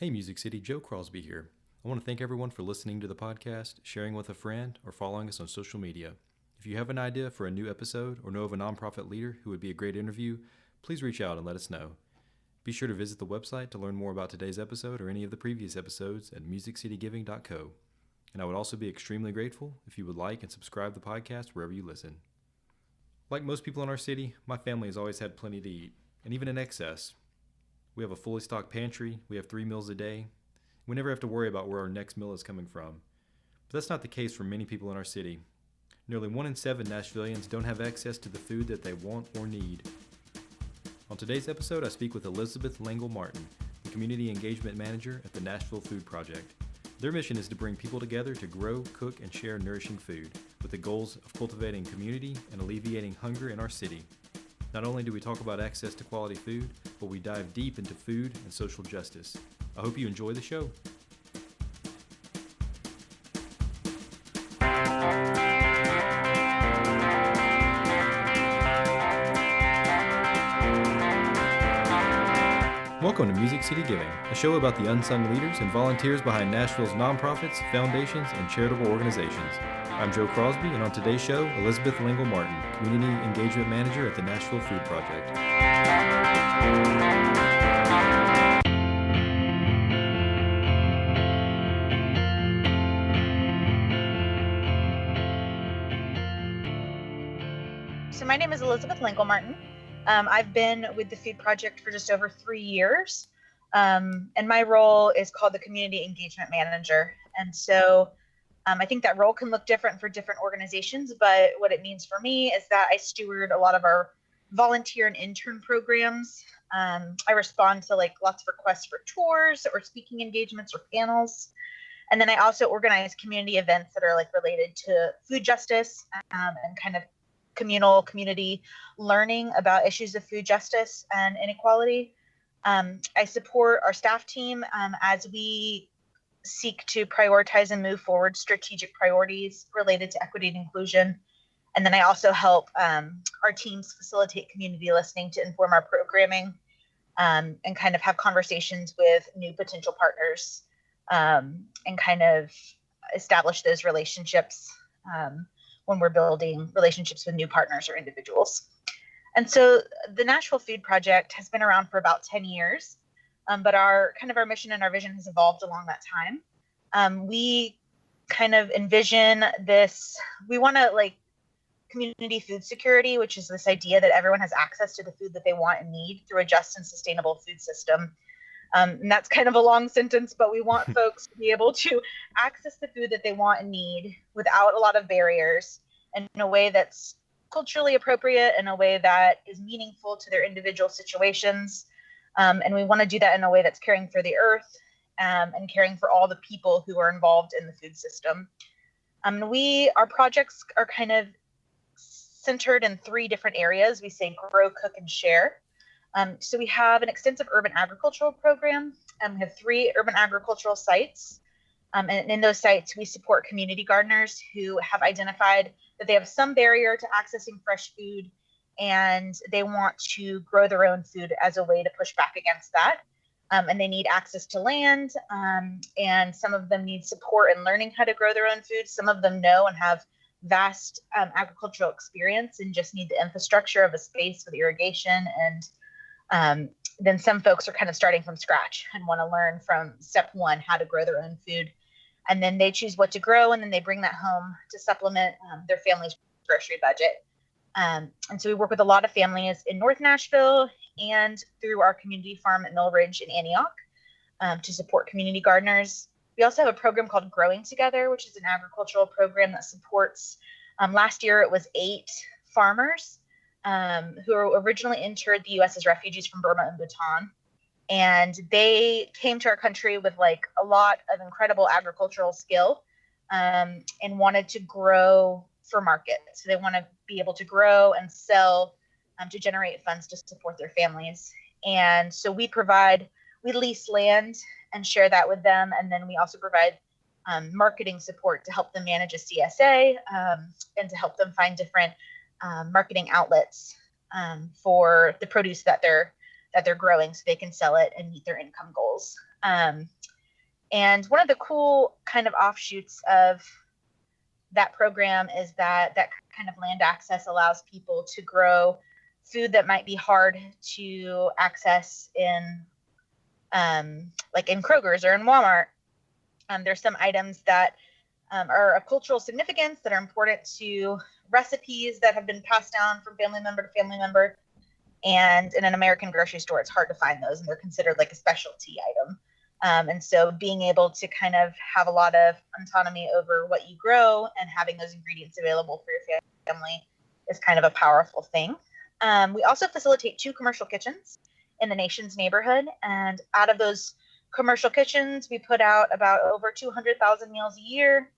Hey Music City, Joe Crosby here. I want to thank everyone for listening to the podcast, sharing with a friend, or following us on social media. If you have an idea for a new episode or know of a nonprofit leader who would be a great interview, please reach out and let us know. Be sure to visit the website to learn more about today's episode or any of the previous episodes at musiccitygiving.co. And I would also be extremely grateful if you would like and subscribe the podcast wherever you listen. Like most people in our city, my family has always had plenty to eat, and even in excess. We have a fully stocked pantry, we have 3 meals a day. We never have to worry about where our next meal is coming from. But that's not the case for many people in our city. Nearly 1 in 7 Nashvillians don't have access to the food that they want or need. On today's episode, I speak with Elizabeth Langgle-Martin, the Community Engagement Manager at the Nashville Food Project. Their mission is to bring people together to grow, cook, and share nourishing food, with the goals of cultivating community and alleviating hunger in our city. Not only do we talk about access to quality food, but we dive deep into food and social justice. I hope you enjoy the show. Welcome to Music City Giving, a show about the unsung leaders and volunteers behind Nashville's nonprofits, foundations, and charitable organizations. I'm Joe Crosby, and on today's show, Elizabeth Langlle-Martin, Community Engagement Manager at the Nashville Food Project. So my name is Elizabeth Langlle-Martin. I've been with the Food Project for just over 3 years, and my role is called the Community Engagement Manager. And so I think that role can look different for different organizations, but what it means for me is that I steward a lot of our volunteer and intern programs. I respond to lots of requests for tours or speaking engagements or panels. And then I also organize community events that are related to food justice and kind of community learning about issues of food justice and inequality. I support our staff team as we seek to prioritize and move forward strategic priorities related to equity and inclusion. And then I also help our teams facilitate community listening to inform our programming and kind of have conversations with new potential partners and kind of establish those relationships when we're building relationships with new partners or individuals. And so the Nashville Food Project has been around for about 10 years, but our mission and our vision has evolved along that time. We kind of envision this, we want to community food security, which is this idea that everyone has access to the food that they want and need through a just and sustainable food system. And that's kind of a long sentence, but we want folks to be able to access the food that they want and need without a lot of barriers and in a way that's culturally appropriate, in a way that is meaningful to their individual situations. And we want to do that in a way that's caring for the earth and caring for all the people who are involved in the food system. Our projects are kind of centered in 3 different areas. We say grow, cook, and share. So we have an extensive urban agricultural program. We have 3 urban agricultural sites. And in those sites, we support community gardeners who have identified that they have some barrier to accessing fresh food, and they want to grow their own food as a way to push back against that. And they need access to land, and some of them need support in learning how to grow their own food. Some of them know and have vast agricultural experience and just need the infrastructure of a space with irrigation. And then some folks are kind of starting from scratch and want to learn from step 1 how to grow their own food. And then they choose what to grow, and then they bring that home to supplement their family's grocery budget. And so we work with a lot of families in North Nashville and through our community farm at Mill Ridge in Antioch to support community gardeners. We also have a program called Growing Together, which is an agricultural program that supports, last year it was 8 farmers who originally entered the U.S. as refugees from Burma and Bhutan. And they came to our country with a lot of incredible agricultural skill and wanted to grow for market. So they want to be able to grow and sell to generate funds to support their families. And so we lease land and share that with them. And then we also provide marketing support to help them manage a CSA and to help them find different marketing outlets for the produce that they're that they're growing so they can sell it and meet their income goals. And one of the cool kind of offshoots of that program is that kind of land access allows people to grow food that might be hard to access in like in Kroger's or in Walmart. There's some items that are of cultural significance that are important to recipes that have been passed down from family member to family member. And in an American grocery store, it's hard to find those, and they're considered like a specialty item. And so being able to kind of have a lot of autonomy over what you grow and having those ingredients available for your family is kind of a powerful thing. We also facilitate 2 commercial kitchens in the nation's neighborhood. And out of those commercial kitchens, we put out about over 200,000 meals a year.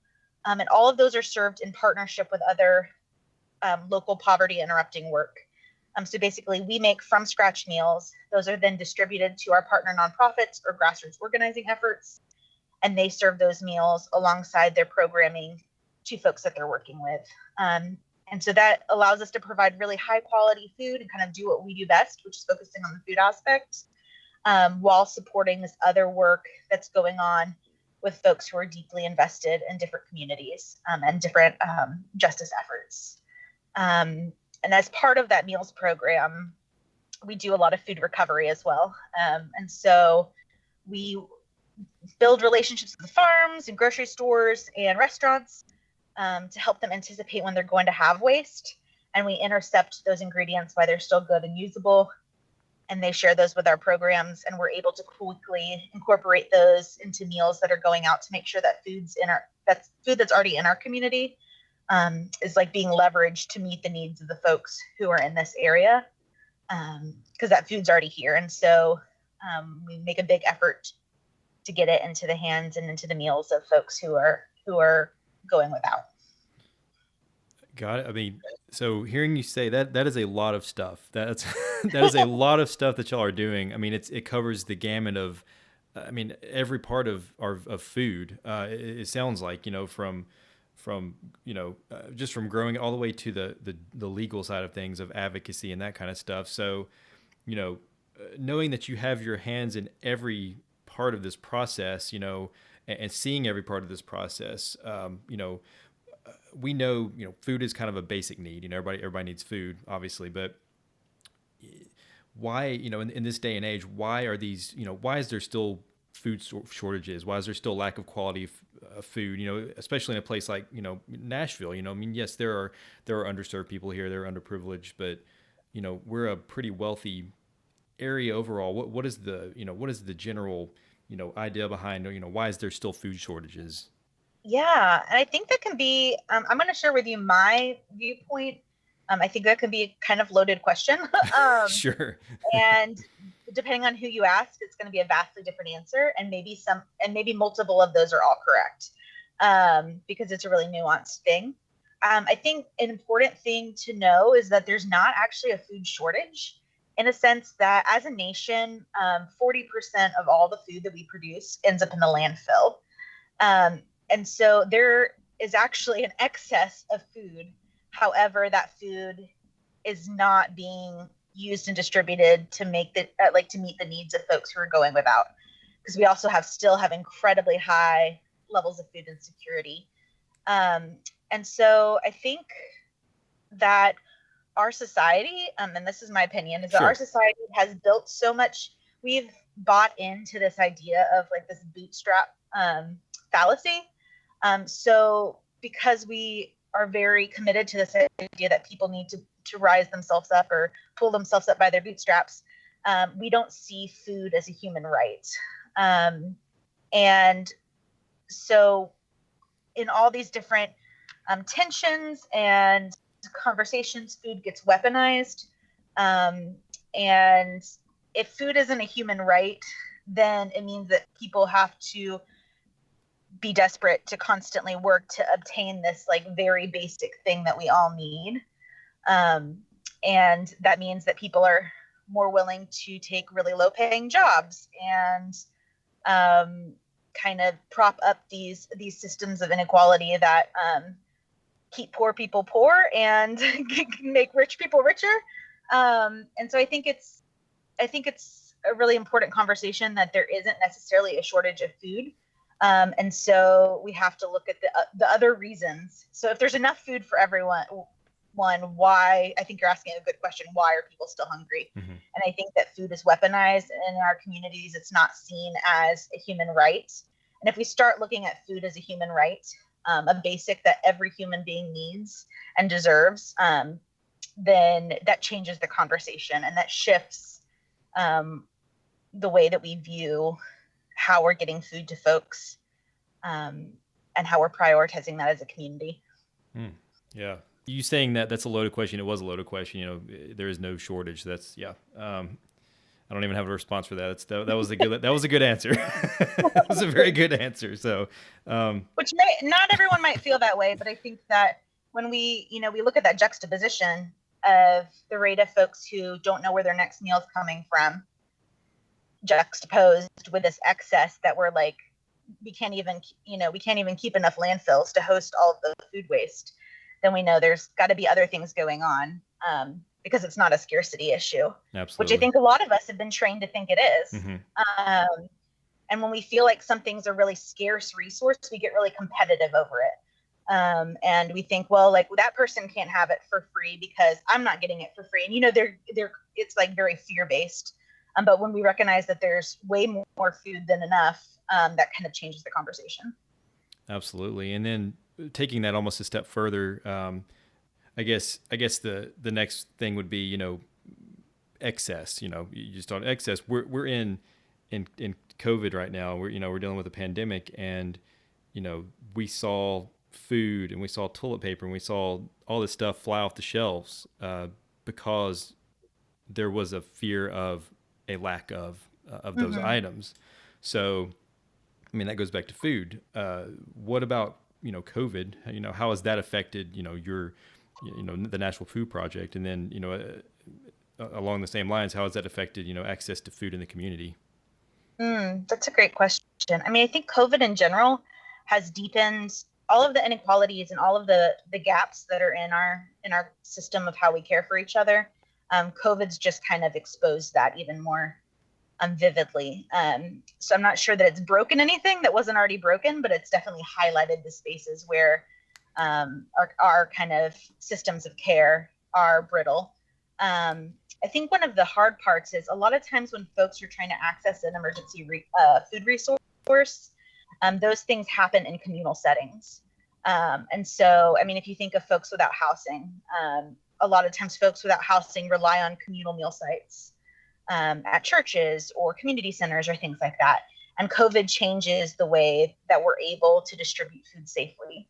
And all of those are served in partnership with other local poverty interrupting work. So basically, we make from scratch meals. Those are then distributed to our partner nonprofits or grassroots organizing efforts. And they serve those meals alongside their programming to folks that they're working with. And so that allows us to provide really high quality food and kind of do what we do best, which is focusing on the food aspect, while supporting this other work that's going on with folks who are deeply invested in different communities and different justice efforts. And as part of that meals program, we do a lot of food recovery as well. And so we build relationships with the farms and grocery stores and restaurants to help them anticipate when they're going to have waste. And we intercept those ingredients while they're still good and usable. And they share those with our programs, and we're able to quickly incorporate those into meals that are going out to make sure that food that's already in our community is like being leveraged to meet the needs of the folks who are in this area, because that food's already here. And so we make a big effort to get it into the hands and into the meals of folks who are going without. Got it. I mean, so hearing you say that is a lot of stuff. That is a lot of stuff that y'all are doing. I mean, it covers the gamut of, I mean, every part of food. It sounds like, from just from growing all the way to the legal side of things, of advocacy and that kind of stuff. So, knowing that you have your hands in every part of this process, and seeing every part of this process, we know, food is kind of a basic need. Everybody needs food, obviously, but why, in this day and age, why are these, why is there still food shortages? Why is there still lack of quality food? Especially in a place like Nashville. I mean, yes, there are underserved people here, there are underprivileged, but we're a pretty wealthy area overall. What is the general idea behind why is there still food shortages? Yeah, and I think that can be, I'm going to share with you my viewpoint. I think that can be a kind of loaded question. Sure. And depending on who you ask, it's going to be a vastly different answer. And maybe multiple of those are all correct, because it's a really nuanced thing. I think an important thing to know is that there's not actually a food shortage, in a sense that as a nation, 40% of all the food that we produce ends up in the landfill. And so there is actually an excess of food. However, that food is not being used and distributed to make to meet the needs of folks who are going without, because we also still have incredibly high levels of food insecurity. And so I think that our society, and this is my opinion, is that our society has built so much. We've bought into this idea of like this bootstrap fallacy. So because we are very committed to this idea that people need to rise themselves up or pull themselves up by their bootstraps, we don't see food as a human right. And so in all these different tensions and conversations, food gets weaponized. And if food isn't a human right, then it means that people have to be desperate to constantly work to obtain this like very basic thing that we all need. And that means that people are more willing to take really low paying jobs and kind of prop up these systems of inequality that keep poor people poor and make rich people richer. And so I think it's I think it's a really important conversation that there isn't necessarily a shortage of food. And so we have to look at the other reasons. So if there's enough food for everyone, why, I think you're asking a good question, why are people still hungry? Mm-hmm. And I think that food is weaponized in our communities. It's not seen as a human right. And if we start looking at food as a human right, a basic that every human being needs and deserves, then that changes the conversation, and that shifts the way that we view how we're getting food to folks, and how we're prioritizing that as a community. Yeah. You saying that's a loaded question. It was a loaded question. There is no shortage. That's, yeah. I don't even have a response for that. That was a good answer. That was a very good answer. So, which not everyone might feel that way, but I think that when we look at that juxtaposition of the rate of folks who don't know where their next meal is coming from, juxtaposed with this excess that we're like, we can't even keep enough landfills to host all of the food waste, then we know there's got to be other things going on, because it's not a scarcity issue. Absolutely. Which I think a lot of us have been trained to think it is. Mm-hmm. And when we feel like something's a really scarce resource, we get really competitive over it. And we think, well, like, that person can't have it for free because I'm not getting it for free. And it's like very fear-based. But when we recognize that there's way more food than enough, that kind of changes the conversation. Absolutely. And then taking that almost a step further, I guess the next thing would be, excess. You just on excess. We're in COVID right now. We're dealing with a pandemic, and we saw food and we saw toilet paper and we saw all this stuff fly off the shelves because there was a fear of a lack of those Mm-hmm. items. So, I mean, that goes back to food. What about COVID? How has that affected your the Nashville Food Project, and then along the same lines, how has that affected access to food in the community? That's a great question. I mean, I think COVID in general has deepened all of the inequalities and all of the gaps that are in our system of how we care for each other. COVID's just kind of exposed that even more vividly. So I'm not sure that it's broken anything that wasn't already broken, but it's definitely highlighted the spaces where our kind of systems of care are brittle. I think one of the hard parts is a lot of times when folks are trying to access an emergency food resource, those things happen in communal settings. And so, I mean, if you think of folks without housing, a lot of times folks without housing rely on communal meal sites at churches or community centers or things like that. And COVID changes the way that we're able to distribute food safely.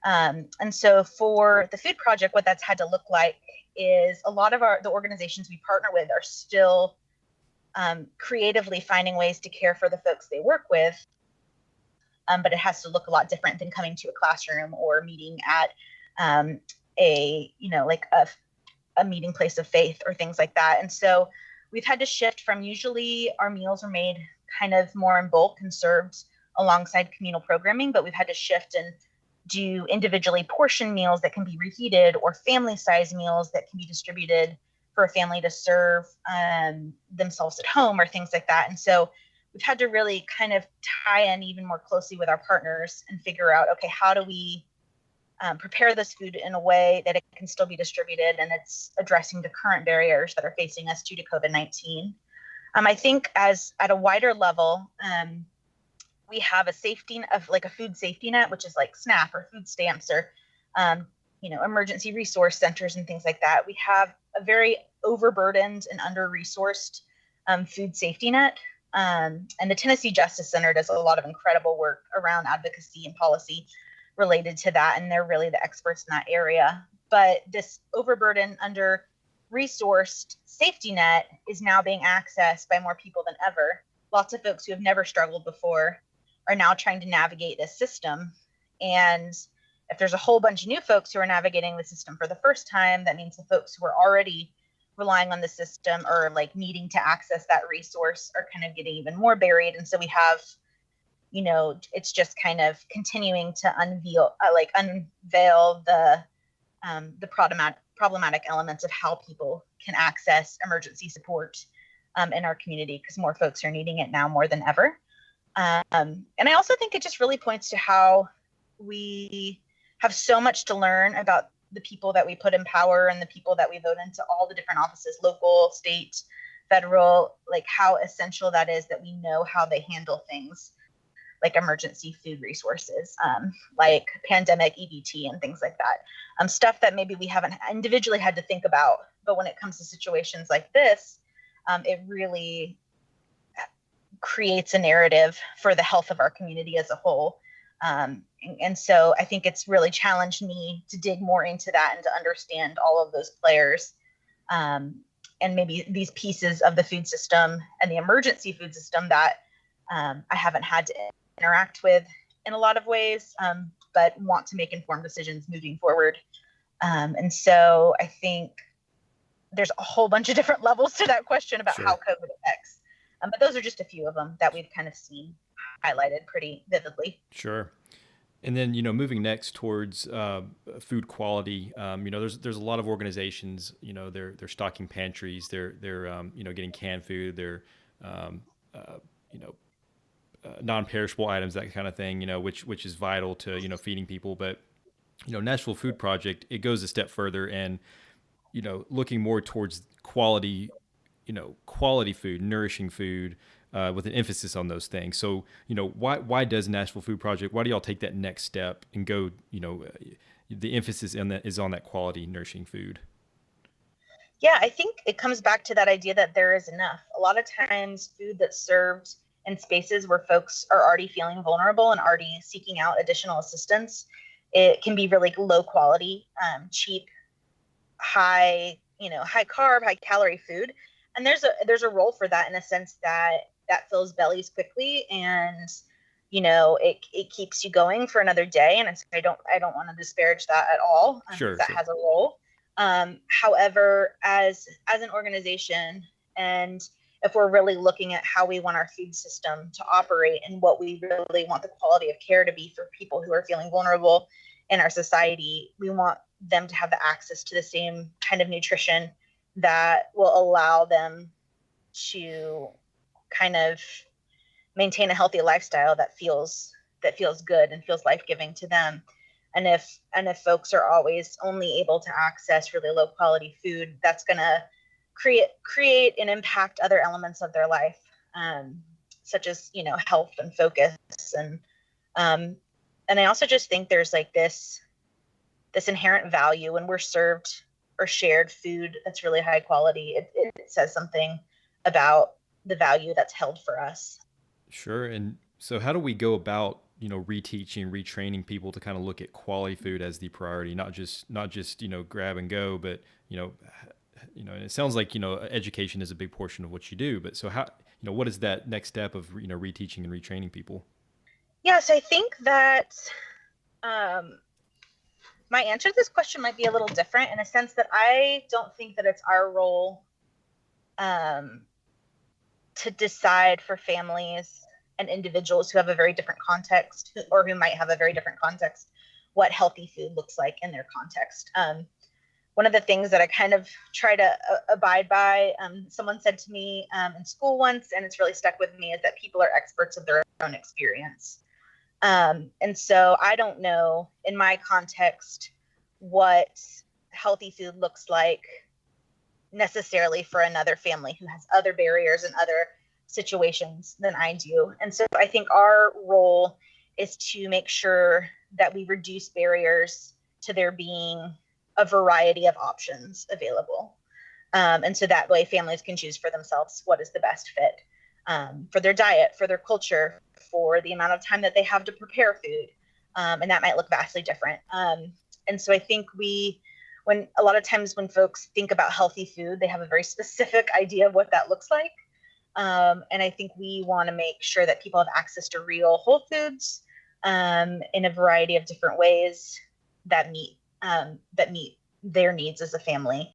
And so for the Food Project, what that's had to look like is a lot of the organizations we partner with are still creatively finding ways to care for the folks they work with. But it has to look a lot different than coming to a classroom or meeting at a meeting place of faith or things like that. And so we've had to shift from, usually our meals are made kind of more in bulk and served alongside communal programming, but we've had to shift and do individually portioned meals that can be reheated, or family size meals that can be distributed for a family to serve themselves at home or things like that. And so we've had to really kind of tie in even more closely with our partners and figure out, okay, how do we prepare this food in a way that it can still be distributed and it's addressing the current barriers that are facing us due to COVID-19. I think as at a wider level, we have a food safety net, which is like SNAP or food stamps or, emergency resource centers and things like that. We have a very overburdened and under-resourced food safety net. And the Tennessee Justice Center does a lot of incredible work around advocacy and policy related to that. And they're really the experts in that area. But this overburdened, under-resourced safety net is now being accessed by more people than ever. Lots of folks who have never struggled before are now trying to navigate this system. And if there's a whole bunch of new folks who are navigating the system for the first time, that means the folks who are already relying on the system or like needing to access that resource are kind of getting even more buried. And so we have, it's just kind of continuing to unveil the problematic elements of how people can access emergency support in our community, because more folks are needing it now more than ever. And I also think it just really points to how we have so much to learn about the people that we put in power and the people that we vote into all the different offices, local, state, federal, like how essential that is that we know how they handle things like emergency food resources, like pandemic EBT and things like that. Stuff that maybe we haven't individually had to think about, but when it comes to situations like this, it really creates a narrative for the health of our community as a whole. And so I think it's really challenged me to dig more into that and to understand all of those players, and maybe these pieces of the food system and the emergency food system that I haven't had to interact with in a lot of ways, but want to make informed decisions moving forward. And so I think there's a whole bunch of different levels to that question about how COVID affects. But those are just a few of them that we've kind of seen highlighted pretty vividly. Sure. And then, moving next towards food quality, there's a lot of organizations, they're stocking pantries, they're getting canned food, they're non-perishable items, that kind of thing, which is vital to feeding people. But Nashville Food Project, it goes a step further and looking more towards quality food, nourishing food, with an emphasis on those things. So, why does Nashville Food Project, why do y'all take that next step and go, the emphasis in that is on that quality, nourishing food? Yeah, I think it comes back to that idea that there is enough. A lot of times food that's served in spaces where folks are already feeling vulnerable and already seeking out additional assistance, it can be really low quality, cheap, high carb, high calorie food. And there's a role for that in a sense that fills bellies quickly and it keeps you going for another day. And I don't want to disparage that at all. Sure. Has a role. However, as an organization, and if we're really looking at how we want our food system to operate and what we really want the quality of care to be for people who are feeling vulnerable in our society, we want them to have the access to the same kind of nutrition that will allow them to kind of maintain a healthy lifestyle that feels good and feels life-giving to them. And if folks are always only able to access really low quality food, that's going to create and impact other elements of their life, such as health and focus. And I also just think there's like this inherent value when we're served or shared food that's really high quality. It says something about the value that's held for us. Sure. And so how do we go about reteaching, retraining people to kind of look at quality food as the priority, not just grab and go, but and it sounds like education is a big portion of what you do, but so how what is that next step of reteaching and retraining people? Yes, I think that my answer to this question might be a little different in a sense that I don't think that it's our role to decide for families and individuals who have a very different context or who might have a very different context what healthy food looks like in their context. One of the things that I kind of try to abide by, someone said to me in school once, and it's really stuck with me, is that people are experts of their own experience. And so I don't know in my context what healthy food looks like necessarily for another family who has other barriers and other situations than I do. And so I think our role is to make sure that we reduce barriers to there being a variety of options available. And so that way families can choose for themselves what is the best fit for their diet, for their culture, for the amount of time that they have to prepare food. And that might look vastly different. And so I think when a lot of times when folks think about healthy food, they have a very specific idea of what that looks like. And I think we want to make sure that people have access to real whole foods in a variety of different ways that meet their needs as a family.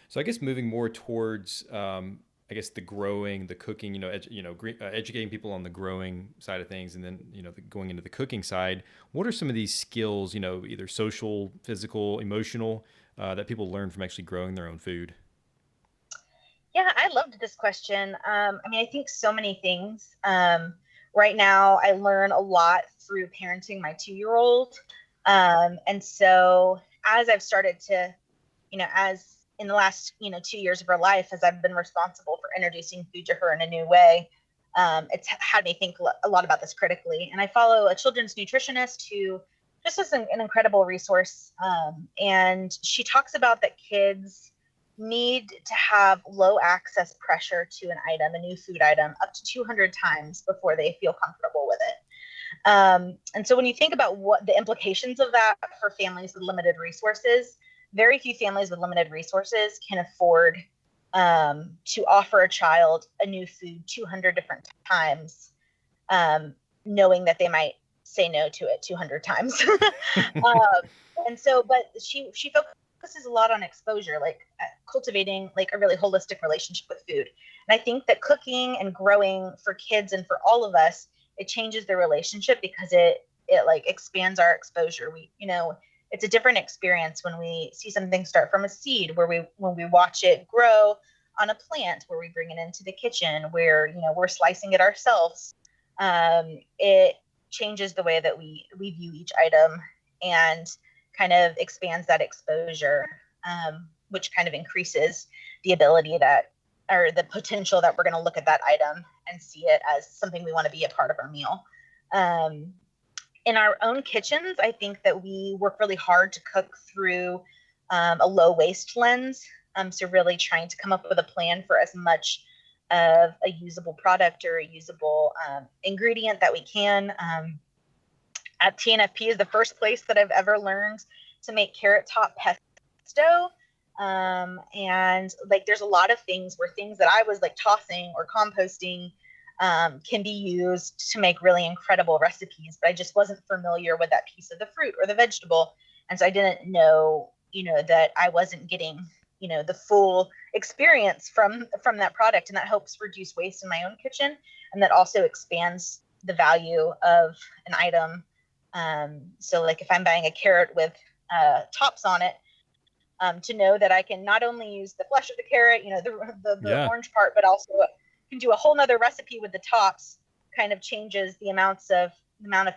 So I guess moving more towards the growing, the cooking, educating people on the growing side of things, and then going into the cooking side. What are some of these skills, either social, physical, emotional, that people learn from actually growing their own food? Yeah, I loved this question. I mean, I think so many things. Right now, I learn a lot through parenting my 2-year-old. And so as I've started to, as in the last, 2 years of her life, as I've been responsible for introducing food to her in a new way, it's had me think a lot about this critically. And I follow a children's nutritionist who just is an incredible resource. And she talks about that kids need to have low access pressure to an item, a new food item, up to 200 times before they feel comfortable with it. And so when you think about what the implications of that for families with limited resources, very few families with limited resources can afford to offer a child a new food 200 different times, knowing that they might say no to it 200 times. And so, but she focuses a lot on exposure, like cultivating like a really holistic relationship with food. And I think that cooking and growing for kids and for all of us, it changes the relationship because it like expands our exposure. It's a different experience when we see something start from a seed, when we watch it grow on a plant, where we bring it into the kitchen, where we're slicing it ourselves. It changes the way that we view each item and kind of expands that exposure, which kind of increases the ability or the potential that we're going to look at that item and see it as something we want to be a part of our meal. In our own kitchens, I think that we work really hard to cook through a low waste lens. So really trying to come up with a plan for as much of a usable product or a usable ingredient that we can. At TNFP is the first place that I've ever learned to make carrot top pesto. And like, there's a lot of things where things that I was like tossing or composting can be used to make really incredible recipes, but I just wasn't familiar with that piece of the fruit or the vegetable. And so I didn't know, that I wasn't getting, the full experience from that product. And that helps reduce waste in my own kitchen. And that also expands the value of an item. So like if I'm buying a carrot with tops on it, to know that I can not only use the flesh of the carrot, the orange part, but also can do a whole nother recipe with the tops, kind of changes the amount of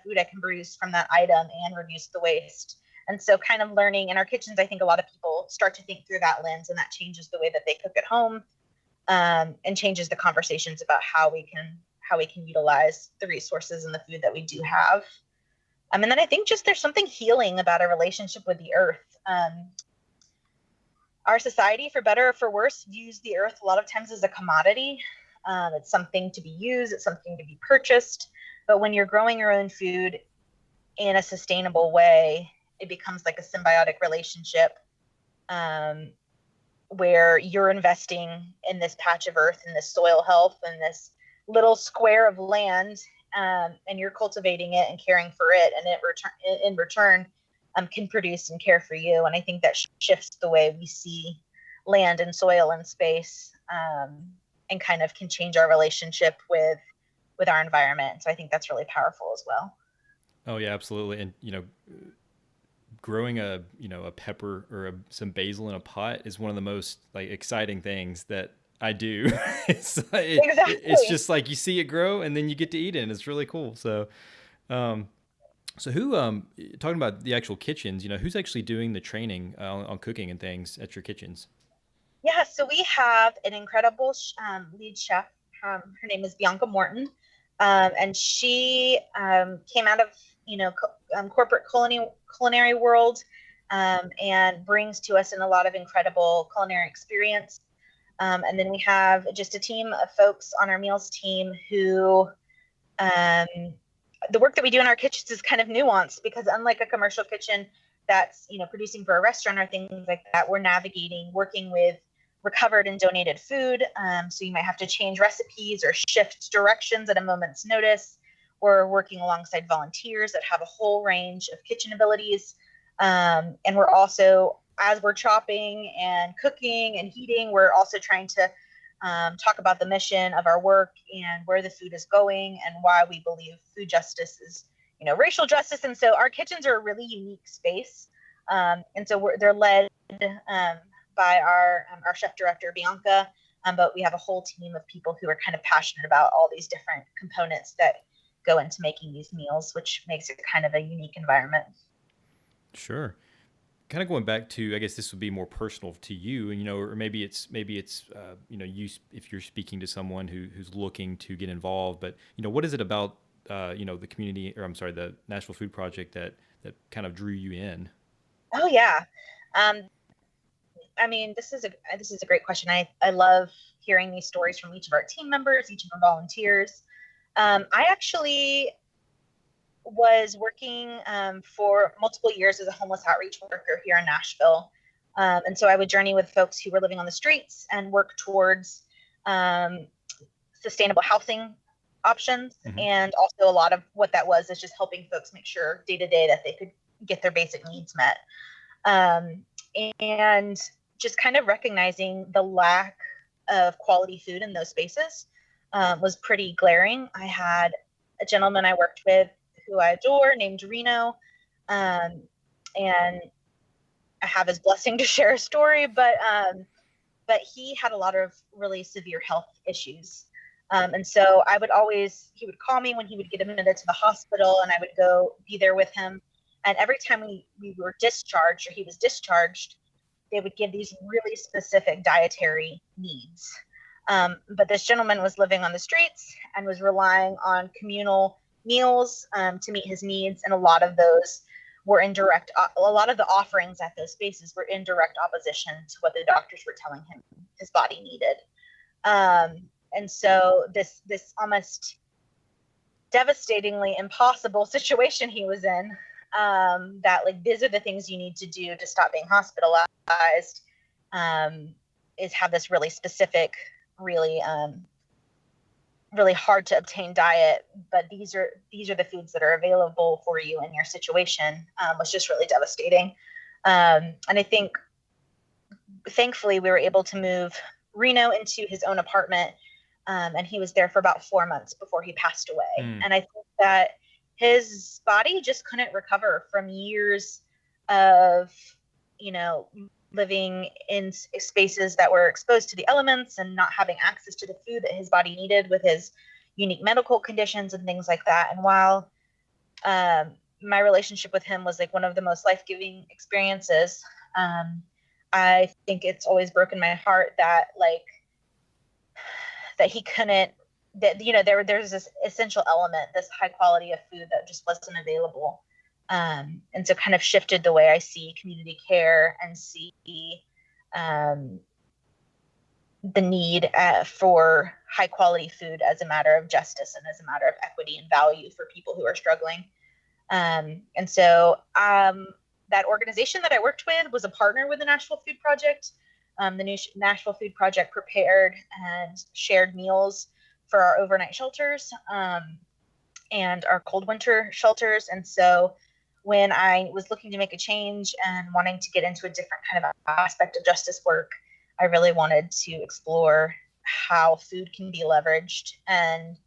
food I can produce from that item and reduce the waste. And so kind of learning in our kitchens, I think a lot of people start to think through that lens, and that changes the way that they cook at home, and changes the conversations about how we can utilize the resources and the food that we do have. And then I think just there's something healing about a relationship with the earth. Our society, for better or for worse, views the earth a lot of times as a commodity. It's something to be used, it's something to be purchased. But when you're growing your own food in a sustainable way, it becomes like a symbiotic relationship, where you're investing in this patch of earth and this soil health and this little square of land, and you're cultivating it and caring for it, and it in return can produce and care for you. And I think that shifts the way we see land and soil and space, and kind of can change our relationship with our environment. So I think that's really powerful as well. Oh yeah, absolutely. And growing a pepper or some basil in a pot is one of the most like exciting things that I do. Exactly. It's just like you see it grow and then you get to eat it, and it's really cool. So who talking about the actual kitchens, who's actually doing the training on cooking and things at your kitchens? Yeah, so we have an incredible lead chef. Her name is Bianca Morton, and she came out of corporate culinary world, and brings to us in a lot of incredible culinary experience. And then we have just a team of folks on our meals team who, the work that we do in our kitchens is kind of nuanced, because unlike a commercial kitchen that's producing for a restaurant or things like that, we're working with recovered and donated food. So you might have to change recipes or shift directions at a moment's notice. We're working alongside volunteers that have a whole range of kitchen abilities. And we're also, as we're chopping and cooking and heating, we're also trying to talk about the mission of our work and where the food is going and why we believe food justice is, racial justice. And so our kitchens are a really unique space. And so they're led by our chef director, Bianca. But we have a whole team of people who are kind of passionate about all these different components that go into making these meals, which makes it kind of a unique environment. Sure. Kind of going back to, I guess this would be more personal to you, and or maybe it's you, if you're speaking to someone who's looking to get involved. But what is it about the community, or I'm sorry, the Nashville Food Project that kind of drew you in? Oh yeah, I mean, this is a great question. I love hearing these stories from each of our team members, each of our volunteers. I actually was working for multiple years as a homeless outreach worker here in Nashville. And so I would journey with folks who were living on the streets and work towards sustainable housing options. Mm-hmm. And also a lot of what that was is just helping folks make sure day to day that they could get their basic needs met. And just kind of recognizing the lack of quality food in those spaces was pretty glaring. I had a gentleman I worked with who I adore named Reno. And I have his blessing to share a story, but he had a lot of really severe health issues. And so he would call me when he would get admitted to the hospital, and I would go be there with him. And every time we were discharged, or he was discharged, they would give these really specific dietary needs. But this gentleman was living on the streets and was relying on communal meals to meet his needs. And a lot of those were a lot of the offerings at those spaces were in direct opposition to what the doctors were telling him his body needed. And so this almost devastatingly impossible situation he was in, that like, these are the things you need to do to stop being hospitalized, is have this really specific, really hard to obtain diet, but these are the foods that are available for you in your situation, was just really devastating. And I think thankfully we were able to move Reno into his own apartment, and he was there for about 4 months before he passed away. And I think that his body just couldn't recover from years of, living in spaces that were exposed to the elements and not having access to the food that his body needed with his unique medical conditions and things like that. And while my relationship with him was like one of the most life-giving experiences, I think it's always broken my heart that he couldn't, that there's this essential element, this high quality of food that just wasn't available. And so kind of shifted the way I see community care and see the need for high quality food as a matter of justice and as a matter of equity and value for people who are struggling. And so that organization that I worked with was a partner with the Nashville Food Project. The Nashville Food Project prepared and shared meals for our overnight shelters and our cold winter shelters. And so when I was looking to make a change and wanting to get into a different kind of aspect of justice work, I really wanted to explore how food can be leveraged and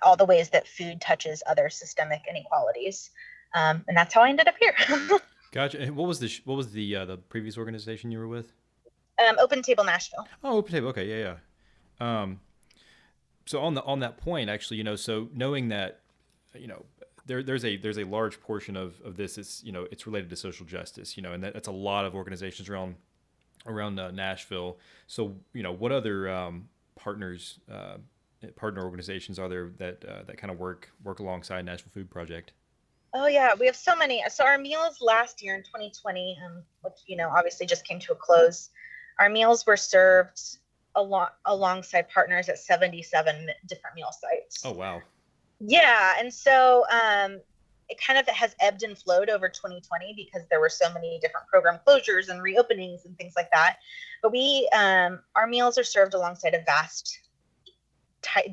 all the ways that food touches other systemic inequalities. And that's how I ended up here. Gotcha. And what was the previous organization you were with? Open Table Nashville. Oh, Open Table. Okay. Yeah. So on that point, actually, so knowing that, there's a large portion of this is, it's related to social justice, and that's a lot of organizations around Nashville. So, what other partner organizations are there that kind of work alongside Nashville Food Project? Oh yeah, we have so many. So our meals last year in 2020, which obviously just came to a close, our meals were served alongside partners at 77 different meal sites. Oh wow. Yeah, and so it kind of has ebbed and flowed over 2020 because there were so many different program closures and reopenings and things like that. But our meals are served alongside a vast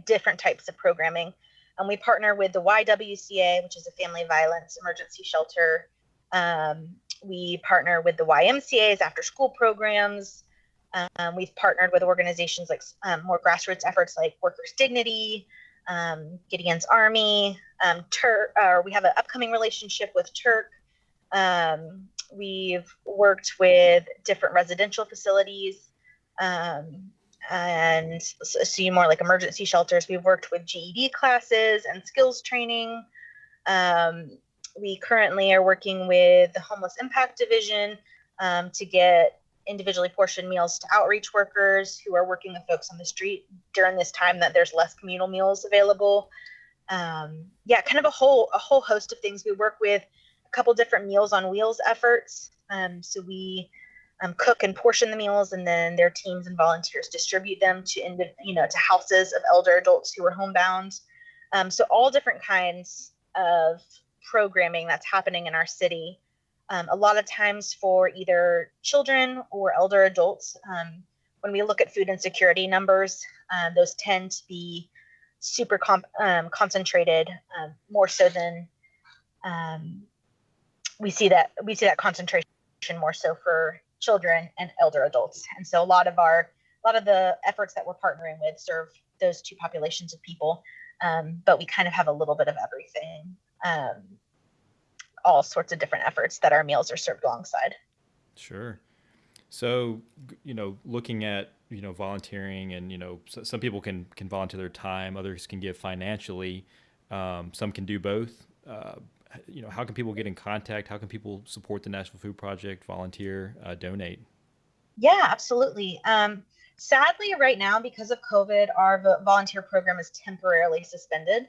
different types of programming. And we partner with the YWCA, which is a family violence emergency shelter. We partner with the YMCA's after school programs. We've partnered with organizations like more grassroots efforts like Workers' Dignity, Gideon's Army, TIRRC. We have an upcoming relationship with TIRRC. We've worked with different residential facilities. and see more like emergency shelters. We've worked with GED classes and skills training. We currently are working with the Homeless Impact Division to get individually portioned meals to outreach workers who are working with folks on the street during this time that there's less communal meals available. Kind of a whole host of things. We work with a couple different Meals on Wheels efforts. So we cook and portion the meals, and then their teams and volunteers distribute them to houses of elder adults who are homebound. So all different kinds of programming that's happening in our city. A lot of times for either children or elder adults. When we look at food insecurity numbers, those tend to be super concentrated, more so than we see that concentration more so for children and elder adults. And so a lot of the efforts that we're partnering with serve those two populations of people, but we kind of have a little bit of everything. All sorts of different efforts that our meals are served alongside. Sure. So, looking at, volunteering and, some people can volunteer their time, others can give financially, some can do both. How can people get in contact? How can people support the Nashville Food Project, volunteer, donate? Yeah, absolutely. Sadly, right now, because of COVID, our volunteer program is temporarily suspended.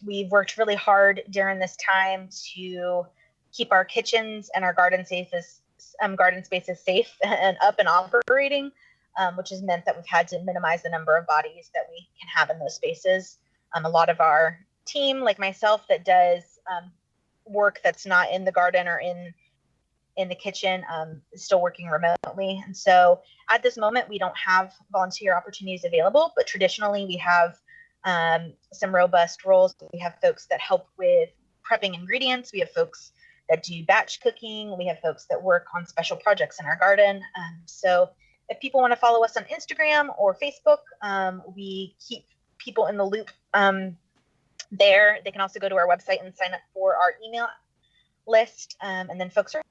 We've worked really hard during this time to keep our kitchens and our garden spaces safe and up and operating, which has meant that we've had to minimize the number of bodies that we can have in those spaces. A lot of our team, like myself, that does work that's not in the garden or in the kitchen, is still working remotely. And so at this moment, we don't have volunteer opportunities available, but traditionally we have some robust roles. We have folks that help with prepping ingredients. We have folks that do batch cooking. We have folks that work on special projects in our garden. So if people want to follow us on Instagram or Facebook, we keep people in the loop there. They can also go to our website and sign up for our email list. And then folks are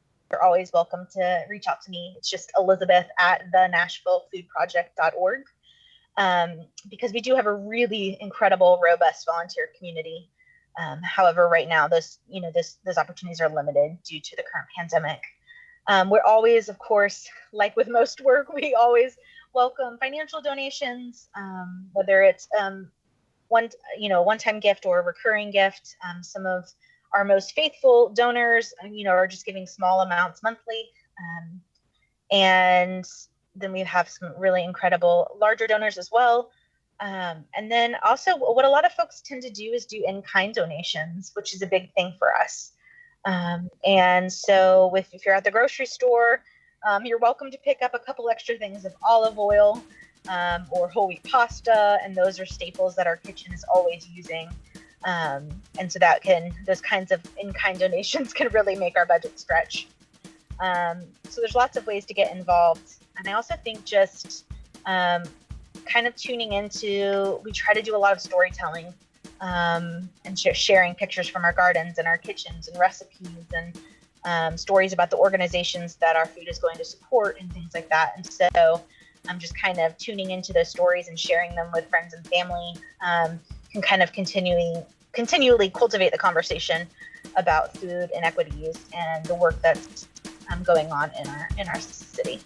always welcome to reach out to me. It's just Elizabeth at the NashvilleFoodProject.org. Because we do have a really incredible, robust volunteer community. However, right now, those opportunities are limited due to the current pandemic. We're always, of course, like with most work, we always welcome financial donations, whether it's one-time gift or a recurring gift. Some of our most faithful donors, are just giving small amounts monthly, and then we have some really incredible larger donors as well. And then also what a lot of folks tend to do is do in-kind donations, which is a big thing for us. And so if you're at the grocery store, you're welcome to pick up a couple extra things of olive oil or whole wheat pasta. And those are staples that our kitchen is always using. And so those kinds of in-kind donations can really make our budget stretch. So there's lots of ways to get involved. And I also think just kind of tuning into, we try to do a lot of storytelling and sharing pictures from our gardens and our kitchens and recipes and stories about the organizations that our food is going to support and things like that. And so I'm just kind of tuning into those stories and sharing them with friends and family can kind of continually cultivate the conversation about food inequities and the work that's going on in our city.